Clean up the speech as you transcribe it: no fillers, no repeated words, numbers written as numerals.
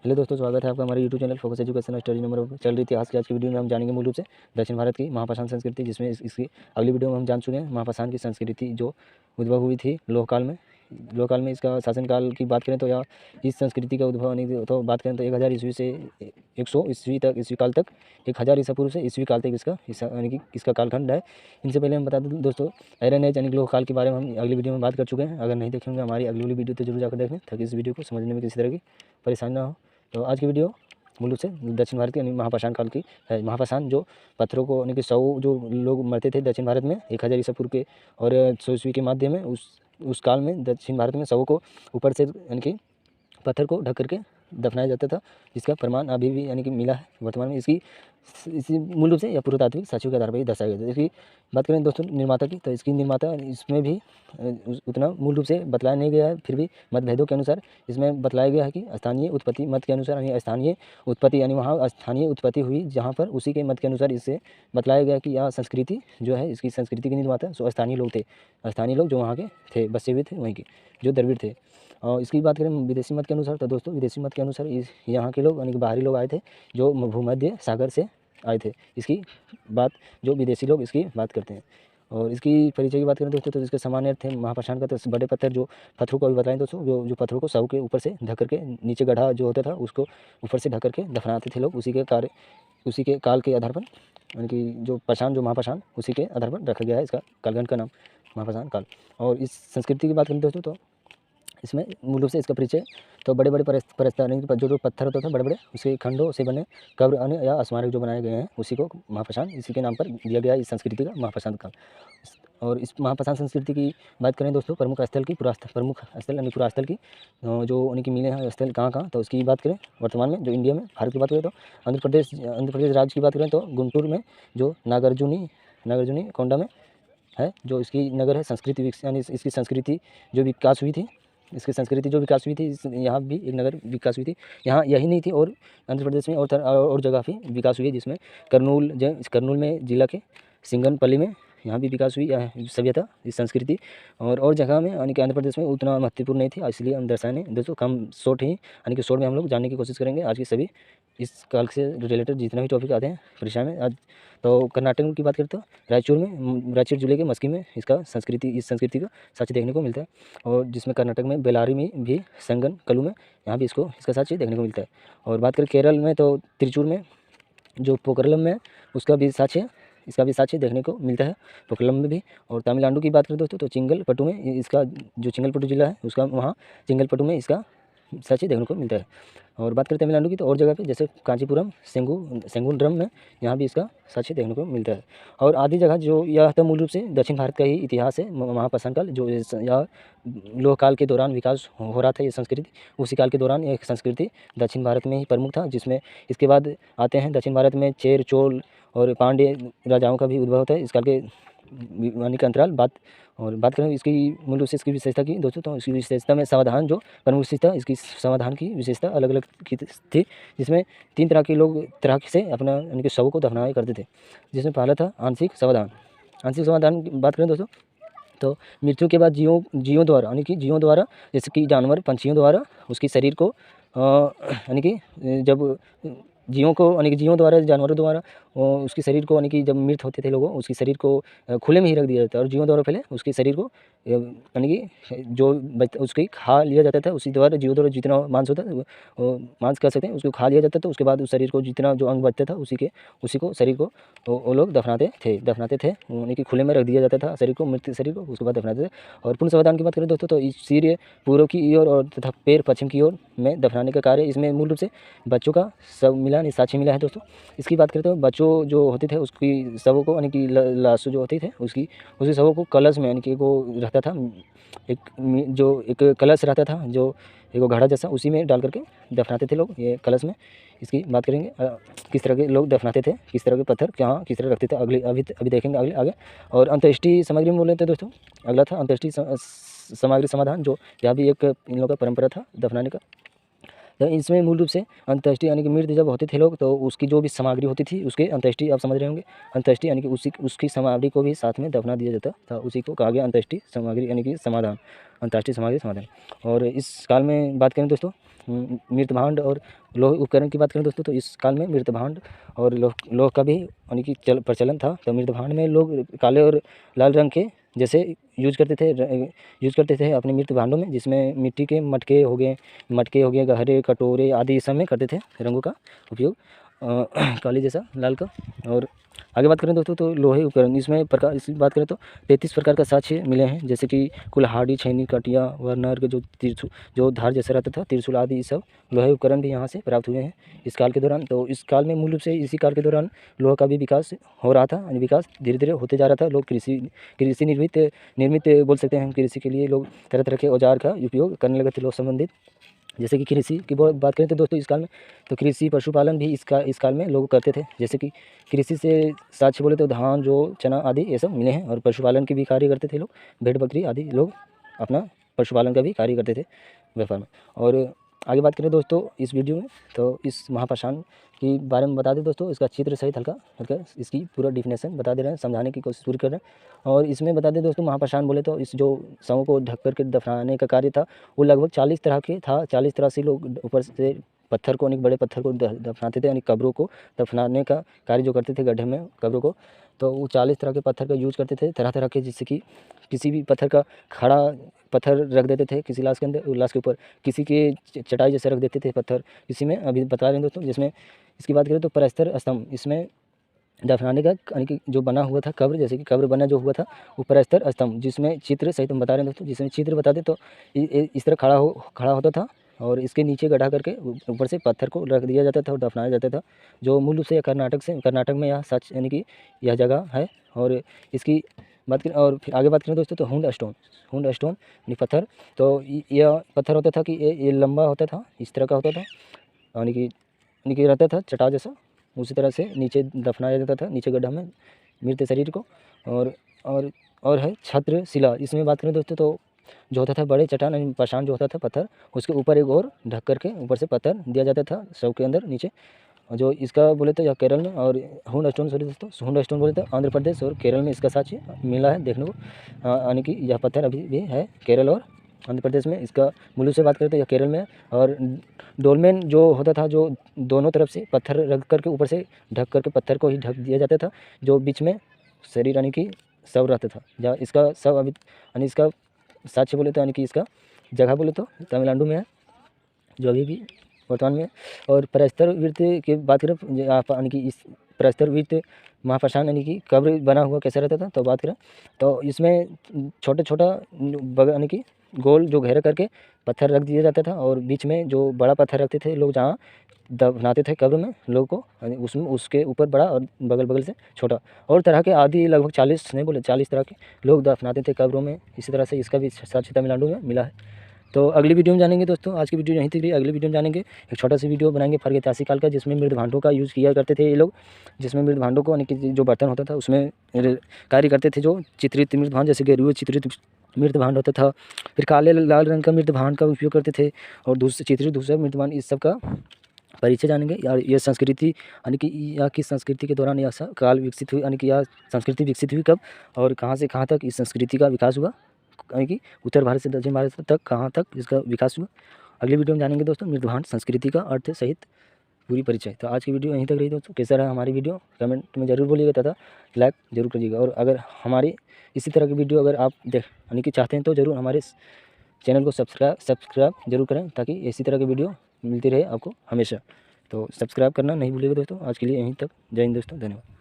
Hello दोस्तों, स्वागत है आपका हमारे YouTube channel focus education study number पर चल रही थी। आज की वीडियो में हम जानेंगे मूल रूप से दक्षिण भारत की महापाषाण संस्कृति, जिसमें इसकी अगली वीडियो में हम जान चुके हैं महापाषाण की संस्कृति जो उद्भव हुई थी लोहकाल में। लोहकाल में इसका शासनकाल की बात करें तो या इस संस्कृति का उद्भव तो बात करें तो 1000 ईस्वी से 100 ईस्वी तक, ईस्वी काल तक, 1000 ईसा पूर्व से ईस्वी काल तक यानी कि इसका कालखंड है। इनसे पहले हम बता दें दोस्तों, आयरन एज यानी लोहकाल के बारे में हम अगली वीडियो में बात कर चुके हैं। अगर नहीं देखेंगे हमारी अगली वीडियो तो जरूर जाकर देखें, ताकि इस वीडियो को समझने में किसी तरह की परेशानी ना हो। तो आज की वीडियो मूल रूप से दक्षिण भारत की यानी महापाषाण काल की है। महापाषाण जो पत्थरों को यानी कि 100 जो लोग मरते थे दक्षिण भारत में 1000 ईसा पूर्व के और 100 ईस्वी के माध्यम में, उस काल में दक्षिण भारत में शवों को ऊपर से यानी कि पत्थर को ढक करके दफनाया जाता था, जिसका प्रमाण अभी भी यानी कि मिला है वर्तमान में। इसी मूल रूप से या पुरातात्विक साक्ष्यों के आधार पर ही दर्शाया गया था। इसकी बात करें दोस्तों निर्माता की, तो इसकी निर्माता इसमें भी उतना मूल रूप से बतलाया नहीं गया है। फिर भी मतभेदों के अनुसार इसमें बतलाया गया है कि स्थानीय उत्पत्ति मत के अनुसार यानी स्थानीय उत्पत्ति यानी वहाँ स्थानीय उत्पत्ति हुई जहाँ पर, उसी के मत के अनुसार इससे बतलाया गया कि यह संस्कृति जो है, इसकी संस्कृति के निर्माता सो स्थानीय लोग थे। स्थानीय लोग जो वहाँ के थे, बसे हुए थे वहीं के, जो द्रविड़ थे। और इसकी बात करें विदेशी मत के अनुसार, तो दोस्तों विदेशी मत के अनुसार यहाँ के लोग यानी कि बाहरी लोग आए थे, जो भूमध्य सागर से आए थे। इसकी बात जो विदेशी लोग इसकी बात करते हैं। और इसकी परिचय की बात करें दोस्तों, तो इसके सामान्य अर्थ है महापाषाण का, तो बड़े पत्थर जो पत्थरों को अभी बताएं दोस्तों, जो पत्थरों को शव के ऊपर से ढक करके, नीचे गड्ढा जो होता था उसको ऊपर से ढक करके दफनाते थे लोग। उसी के काल के आधार पर यानी कि जो पाषाण जो महापाषाण उसी के आधार पर रखा गया है इसका कालखंड का नाम महापाषाण काल। और इस संस्कृति की बात करें दोस्तों, तो इसमें मूल रूप से इसका परिचय तो बड़े बड़े परस्तर जो पत्थर होता था बड़े बड़े, उसके खंडों से बने कब्र अन्य या स्मारक जो बनाए गए हैं, उसी को महापाषाण इसी के नाम पर दिया गया है इस संस्कृति का महापाषाण काल। और इस महापाषाण संस्कृति की बात करें दोस्तों, प्रमुख स्थल यानी पुरास्थल की जो उनकी मिले हैं स्थल कहाँ, तो उसकी बात करें वर्तमान में जो इंडिया में भारत की बात करें तो आंध्र प्रदेश राज्य की बात करें तो गुंटूर में जो नागार्जुनी कोंडा में है, जो इसकी नगर है संस्कृति यानी इसकी संस्कृति जो विकास हुई थी, इसकी संस्कृति जो विकास हुई थी, यहाँ भी एक नगर विकास हुई थी। यहाँ यही नहीं थी, और आंध्र प्रदेश में और जगह भी विकास हुई है, जिसमें कर्नूल में जिला के सिंगनपल्ली में यहाँ भी विकास हुई सभ्यता इस संस्कृति। और जगह में यानी कि आंध्र प्रदेश में उतना महत्वपूर्ण नहीं थी, इसलिए हम दर्शाने दोस्तों कम शॉर्ट ही यानी कि शॉर्ट में हम लोग जानने की कोशिश करेंगे आज की सभी इस काल से रिलेटेड जितना भी टॉपिक आते हैं परीक्षा में। आज तो कर्नाटक की बात करते हो, रायचूर जिले के मस्की में इस संस्कृति का साक्ष्य देखने को मिलता है। और जिसमें कर्नाटक में बेलारी में भी संगन कलू में यहाँ भी इसका साक्ष्य देखने को मिलता है। और बात करें केरल में तो त्रिचूर में जो पोकरलम में इसका भी साक्ष्य देखने को मिलता है पोकरलम में भी। और तमिलनाडु की बात करें दोस्तों, तो चिंगलपट्टू में इसका जो चिंगलपट्टू जिला है उसका, वहाँ चिंगलपट्टू में इसका साक्ष्य देखने को मिलता है। और बात करें तमिलनाडु की तो और जगह पे जैसे कांचीपुरम सेंगुंड्रम में यहाँ भी इसका साक्ष्य देखने को मिलता है। और आदि जगह जो यह तो मूल रूप से दक्षिण भारत का ही इतिहास है। महापाषाण काल जो यह लोह काल के दौरान विकास हो रहा था ये संस्कृति, उसी काल के दौरान यह संस्कृति दक्षिण भारत में ही प्रमुख था। जिसमें इसके बाद आते हैं दक्षिण भारत में चेर चोल और पांड्य राजाओं का भी उद्भव होता है इस काल के यानी कि अंतराल बात करें इसकी मूल रूप से इसकी विशेषता की दोस्तों, तो इसकी विशेषता में समाधान जो प्रमुख विशेषता, इसकी समाधान की विशेषता अलग अलग की थी, जिसमें 3 तरह से अपना यानी कि शवों को दफनाया करते थे। जिसमें पहला था आंशिक समाधान की बात करें दोस्तों, तो मृत्यु के बाद जीवों द्वारा यानी कि जीवों द्वारा, जैसे कि जानवर पंछियों द्वारा उसके शरीर को यानी कि जब जीवों द्वारा जानवरों द्वारा उसके शरीर को यानी कि जब मृत होते थे लोगों, उसके शरीर को खुले में ही रख दिया जाता है। और जीवों द्वारा पहले उसके शरीर को यानी कि जो उसके खा लिया जाता था, उसी द्वारा जीवों द्वारा जितना मांस होता है वो मांस कह सकते हैं, उसको खा लिया जाता था। उसके बाद उस शरीर को जितना जो अंग बचता था उसी को शरीर को वो लोग दफनाते थे यानी कि खुले में रख दिया जाता था शरीर को, मृत शरीर को, उसके बाद दफनाते थे। और पुण्य समाधान की बात करें दोस्तों, तो सिर पूर्व की ओर और तथा पैर पश्चिम की ओर में दफनाने का कार्य, इसमें मूल रूप से बच्चों का सब मिला साक्ष्य मिला है दोस्तों। इसकी बात करते हैं बच्चों जो होते थे उसकी शवों को यानी कि लाशों जो होते थे उसी शवों को कलश में यानी कि वो रहता था एक कलश रहता था जो एक घड़ा जैसा, उसी में डाल करके दफनाते थे लोग ये कलश में। इसकी बात करेंगे किस तरह के लोग दफनाते थे, किस तरह के पत्थर कहाँ किस तरह रखते थे, अभी देखेंगे आगे। और अंत्येष्टि सामग्री में बोल रहे थे दोस्तों, अगला था अंत्येष्टि सामग्री समाधान, जो यह भी एक इन लोगों का परंपरा था दफनाने का। तो इसमें मूल रूप से अंत्येष्टि यानी कि मृत जब होते थे लोग तो उसकी जो भी सामग्री होती थी उसके अंत्येष्टि आप समझ रहे होंगे। अंत्येष्टि यानी कि उसकी सामग्री को भी साथ में दफना दिया जाता था, उसी को कहा गया अंत्येष्टि सामग्री यानी कि समाधान, अंत्येष्टि सामग्री समाधान। और इस काल में बात करें दोस्तों मृत भांड और लोह उपकरण की बात करें दोस्तों, तो इस काल में मृत भांड और लोह का भी यानी कि प्रचलन था। तो मृत भांड में लोग काले और लाल रंग के जैसे यूज करते थे अपने मृत भांडों में, जिसमें मिट्टी के मटके हो गए, गहरे कटोरे आदि इस सब में करते थे रंगों का उपयोग, काली जैसा लाल का। और आगे बात करें दोस्तों तो लोहे उपकरण, इसमें प्रकार इसकी बात करें तो 33 प्रकार का साक्ष्य मिले हैं, जैसे कि कुल्हाड़ी, छेनी, कटिया व नर के जो धार जैसा रहता था, त्रिशूल आदि ये सब लोहे उपकरण भी यहाँ से प्राप्त हुए हैं इस काल के दौरान। तो इस काल में मूल रूप से इसी काल के दौरान लोहा का भी विकास हो रहा था, विकास धीरे धीरे होते जा रहा था। लोग कृषि निर्मित बोल सकते हैं, कृषि के लिए लोग तरह तरह के औजार का उपयोग करने लगे थे लोग संबंधित। जैसे कि कृषि की बात करें तो दोस्तों इस काल में तो कृषि पशुपालन भी इस काल में लोग करते थे। जैसे कि कृषि से साक्ष्य बोले तो धान, जौ, चना आदि ये सब मिले हैं। और पशुपालन की भी कार्य करते थे लोग, भेड़ बकरी आदि लोग अपना पशुपालन का भी कार्य करते थे व्यापार में। और आगे बात करें दोस्तों इस वीडियो में तो इस महापाषाण के बारे में बता दें दोस्तों, इसका चित्र सहित हल्का इसकी पूरा डिफिनेशन बता दे रहे हैं, समझाने की कोशिश पूरी कर रहे हैं। और इसमें बता दें दोस्तों महापाषाण बोले तो इस जो शवों को ढक करके दफनाने का कार्य था वो लगभग 40 तरह के था। 40 तरह से लोग ऊपर से पत्थर को अनेक बड़े पत्थर को दफनाते थे, यानी कब्रों को दफनाने का कार्य जो करते थे गड्ढे में कब्रों को, तो वो 40 तरह के पत्थर का यूज करते थे, तरह तरह के। जैसे कि किसी भी पत्थर का खड़ा पत्थर रख देते थे किसी लाश के अंदर, लाश के ऊपर किसी के चटाई जैसे रख देते थे पत्थर, किसी में अभी बता रहे हैं दोस्तों। जिसमें इसकी बात करें तो प्रस्तर स्तंभ, इसमें दफनाने का यानी कि जो बना हुआ था कब्र, जैसे कि कब्र बना जो हुआ था वो प्रस्तर स्तंभ, जिसमें चित्र सहित हम बता रहे हैं दोस्तों। जिसमें चित्र बता दें तो इस तरह खड़ा होता था और इसके नीचे गड्ढा करके ऊपर से पत्थर को रख दिया जाता था और दफनाया जाता था। जो मूल रूप से कर्नाटक में यह सच यानी कि यह जगह है। और इसकी बात करें और फिर आगे बात करें दोस्तों तो हुंड स्टोन यानी पत्थर, तो यह पत्थर होता था कि ये लंबा होता था, इस तरह का होता था, यानी कि रहता था चटाव जैसा, उसी तरह से नीचे दफनाया जाता था नीचे गड्ढा में मृत शरीर को। और है छत्र शिला, इसमें बात करें दोस्तों तो जो होता था बड़े चट्टान यानी पाषाण जो होता था पत्थर, उसके ऊपर एक और ढक करके ऊपर से पत्थर दिया जाता था शव के अंदर नीचे। जो इसका बोले तो यह केरल में, और हुंड स्टोन सॉरी दोस्तों हुंड स्टोन बोले तो आंध्र प्रदेश और केरल में इसका साक्ष्य मिला है देखने को, यानी कि यह पत्थर अभी भी है केरल और आंध्र प्रदेश में। इसका मूल से बात करें तो यह केरल में। और डोलमेन जो होता था, जो दोनों तरफ से पत्थर रख करके ऊपर से ढक करके पत्थर को ही ढक दिया जाता था, जो बीच में शरीर यानी कि शव रहता था, जहाँ इसका शव अभी यानी इसका साक्ष्य बोले तो यानी कि इसका जगह बोले तो तमिलनाडु में है जो अभी भी वर्तमान में। और प्रस्तर वृत्त की बात करें यानी कि इस प्रस्तर वृत्त महापाषाण यानी कि कब्र बना हुआ कैसा रहता था तो बात करें तो इसमें छोटा यानी कि गोल जो घेरा करके पत्थर रख दिया जाता था, और बीच में जो बड़ा पत्थर रखते थे लोग जहाँ दफनाते थे कब्र में लोगों को, उसमें उसके ऊपर बड़ा और बगल से छोटा, और तरह के आदि लगभग 40 नहीं बोले 40 तरह के लोग दफनाते थे कब्रों में। इसी तरह से इसका भी साक्ष्य तमिलनाडु में मिला है। तो अगली वीडियो में जानेंगे दोस्तों, आज की वीडियो यहीं तक रही। अगली वीडियो में जानेंगे एक छोटा सी वीडियो बनाएंगे प्रागैतिहासिक काल का, जिसमें मृत भांडों का यूज़ किया करते थे ये लोग, जिसमें मृत भांडों को यानी कि जो बर्तन होता था उसमें कार्य करते थे जो चित्रित मृत भांड, जैसे गेरुए चित्रित मृत भांड होता था, फिर काले लाल रंग का मृत भांड का उपयोग करते थे, और चित्रित दूसरा मृत भांड, इस सब का परिचय जानेंगे। यार ये संस्कृति यानी कि यह किस संस्कृति के दौरान यह काल विकसित हुई, यानी कि यह संस्कृति विकसित हुई कब और कहाँ से कहाँ तक इस संस्कृति का विकास हुआ, यानी कि उत्तर भारत से दक्षिण भारत तक कहाँ तक इसका विकास हुआ। अगली वीडियो में जानेंगे दोस्तों मृत भांड संस्कृति का अर्थ सहित पूरी परिचय। तो आज की वीडियो यहीं तक रही दोस्तों। कैसा रहा हमारी वीडियो कमेंट में जरूर बोलिएगा तथा लाइक जरूर करिएगा। और अगर हमारी इसी तरह की वीडियो अगर आप यानी कि चाहते हैं तो ज़रूर हमारे चैनल को सब्सक्राइब जरूर करें, ताकि इसी तरह की वीडियो मिलती रहे आपको हमेशा। तो सब्सक्राइब करना नहीं भूलिएगा दोस्तों। आज के लिए यहीं तक, जय हिंद दोस्तों, धन्यवाद।